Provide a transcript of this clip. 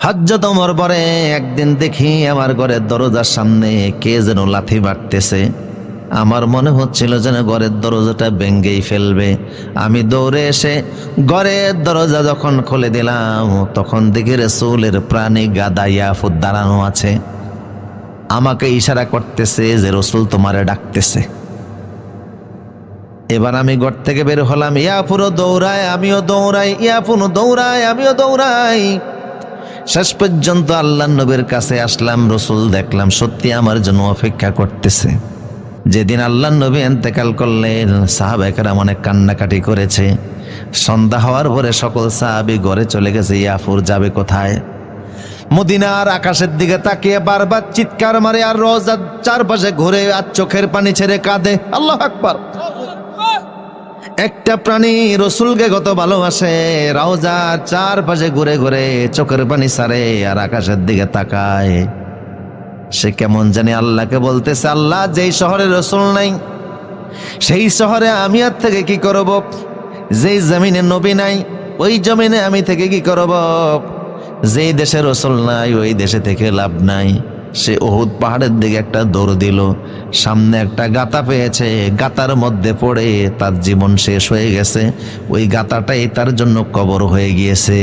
হযরত ওমর পরে একদিন দেখি আমার ঘরের দরজার সামনে কে যেন লাথি মারতেছে। আমার মনে হচ্ছিল যেন ঘরের দরজাটা ভেঙেই ফেলবে। আমি দৌড়ে এসে ঘরের দরজা যখন খুলে দিলাম, তখন দেখি রাসূলের প্রাণী গাদা ইয়াফুত দাঁড়ানো আছে। আমাকে ইশারা করতেছে যে রাসূল তোমারে ডাকতেছে। এবার আমি ঘর থেকে বের হলাম, ইয়াফুরও দৌড়ায় আমিও দৌড়াই, ইয়াফুনও দৌড়ায় আমিও দৌড়াই। শেষ পর্যন্ত আল্লাহর নবীর কাছে আসলাম। রাসূল দেখলাম সত্যি আমার জন্য অপেক্ষা করতেছে। যেদিন আল্লাহর নবী ইন্তেকাল করলেন, সাহাবায়ে কেরাম অনেক কান্নাকাটি করেছে। সন্ধ্যা হওয়ার পরে সকল সাহাবী ঘরে চলে গেছে। ইয়াফুর যাবে কোথায়? মদিনার আকাশের দিকে তাকিয়ে বারবার চিৎকার মারে আর রওজার চারপাশে ঘুরে আর চোখের পানি ছেড়ে কাঁদে। আল্লাহু আকবার। একটা প্রাণী রাসূলকে কত ভালোবাসে, রওজার চারপাশে ঘুরে ঘুরে চোখের পানি ছাড়ে আর আকাশের দিকে তাকায়। সে কেমন জানি আল্লাহকে বলতেছে, আল্লাহ যেই শহরে রাসূল নাই সেই শহরে আমি আর থেকে কি করব? যেই জমিনে নবী নাই ওই জমিনে আমি থেকে কি করব? যেই দেশে রাসূল নাই ওই দেশে থেকে লাভ নাই। সে উহুদ পাহাড়ের দিকে একটা দৌড় দিল, সামনে একটা গাতা পেয়েছে, গাতার মধ্যে পড়ে তার জীবন শেষ হয়ে গেছে। ওই গাতাটাই তার জন্য কবর হয়ে গিয়েছে।